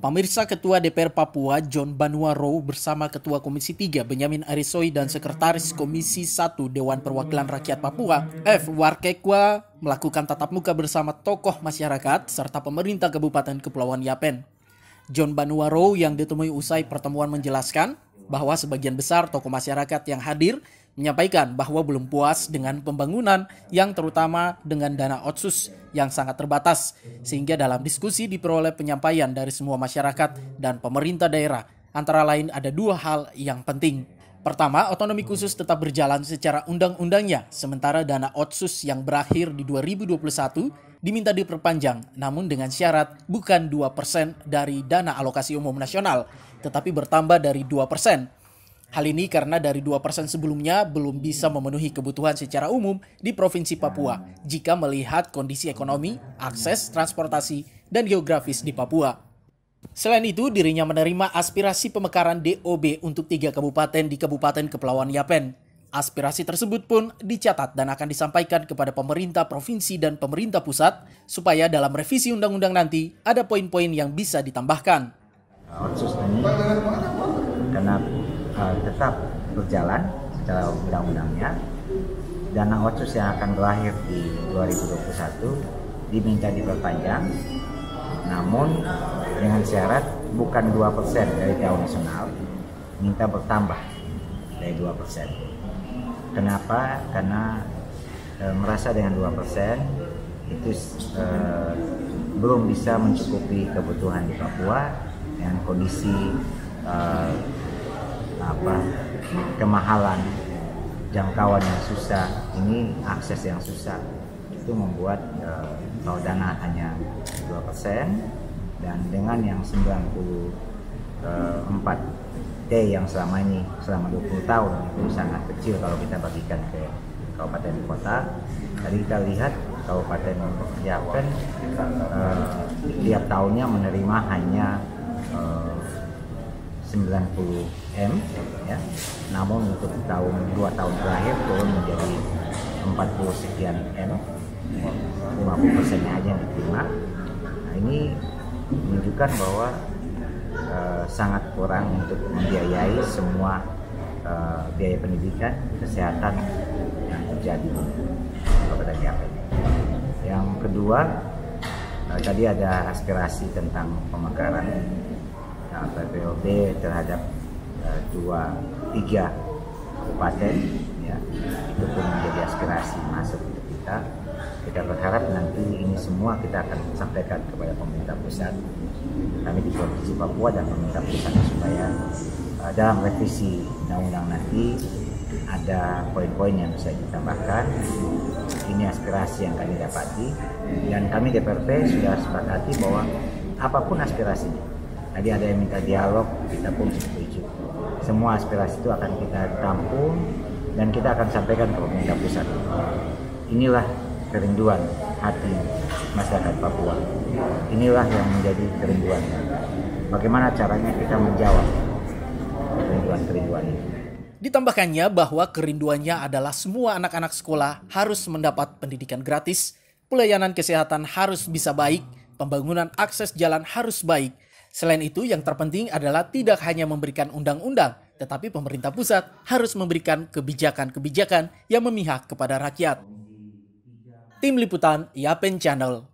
Pemirsa Ketua DPR Papua John Banuaro bersama Ketua Komisi 3 Benyamin Arisoi dan Sekretaris Komisi 1 Dewan Perwakilan Rakyat Papua F. Warkekwa melakukan tatap muka bersama tokoh masyarakat serta pemerintah Kabupaten Kepulauan Yapen. John Banuaro yang ditemui usai pertemuan menjelaskan bahwa sebagian besar tokoh masyarakat yang hadir menyampaikan bahwa belum puas dengan pembangunan yang terutama dengan dana otsus yang sangat terbatas, sehingga dalam diskusi diperoleh penyampaian dari semua masyarakat dan pemerintah daerah. Antara lain ada dua hal yang penting. Pertama, otonomi khusus tetap berjalan secara undang-undangnya, sementara dana otsus yang berakhir di 2021 diminta diperpanjang, namun dengan syarat bukan 2% dari dana alokasi umum nasional, tetapi bertambah dari 2%. Hal ini karena dari 2% sebelumnya belum bisa memenuhi kebutuhan secara umum di Provinsi Papua jika melihat kondisi ekonomi, akses, transportasi, dan geografis di Papua. Selain itu, dirinya menerima aspirasi pemekaran DOB untuk 3 kabupaten di Kabupaten Kepulauan Yapen. Aspirasi tersebut pun dicatat dan akan disampaikan kepada pemerintah provinsi dan pemerintah pusat supaya dalam revisi undang-undang nanti ada poin-poin yang bisa ditambahkan. Otsus ini karena tetap berjalan secara undang-undangnya. Dana otsus yang akan berakhir di 2021 diminta diperpanjang, namun dengan syarat bukan 2% dari dana nasional, minta bertambah dari 2%. Kenapa? Karena merasa dengan 2% itu belum bisa mencukupi kebutuhan di Papua dengan kondisi kemahalan, jangkauan yang susah, ini akses yang susah, itu membuat kalau dana hanya 2% dan dengan yang 94T yang selama 20 tahun itu sangat kecil kalau kita bagikan ke kabupaten kota. Tadi kita lihat Kabupaten Yapen tiap tahunnya menerima hanya 90M, ya. Namun untuk 2 tahun terakhir turun menjadi 40 sekian M, 50%-nya aja yang diterima. Nah, ini menunjukkan bahwa sangat kurang untuk membiayai semua biaya pendidikan, kesehatan yang terjadi di Kabupaten Yapen. Yang kedua, tadi ada aspirasi tentang pemekaran PPOB terhadap 3 kabupaten, ya, itu pun menjadi aspirasi masuk untuk kita. Kita berharap nanti ini semua kita akan sampaikan kepada pemerintah pusat, kami di Provinsi Papua dan pemerintah pusat, supaya dalam revisi undang-undang nanti ada poin-poin yang bisa ditambahkan. Ini aspirasi yang kami dapati dan kami DPRP sudah sepakati bahwa apapun aspirasinya. Tadi ada yang minta dialog, kita pun setuju. Semua aspirasi itu akan kita tampung dan kita akan sampaikan ke pemerintah pusat. Inilah kerinduan hati masyarakat Papua. Inilah yang menjadi kerinduan. Bagaimana caranya kita menjawab kerinduan-kerinduan ini. Ditambahkannya bahwa kerinduannya adalah semua anak-anak sekolah harus mendapat pendidikan gratis, pelayanan kesehatan harus bisa baik, pembangunan akses jalan harus baik. Selain itu, yang terpenting adalah tidak hanya memberikan undang-undang, tetapi pemerintah pusat harus memberikan kebijakan-kebijakan yang memihak kepada rakyat. Tim Liputan Yapen Channel.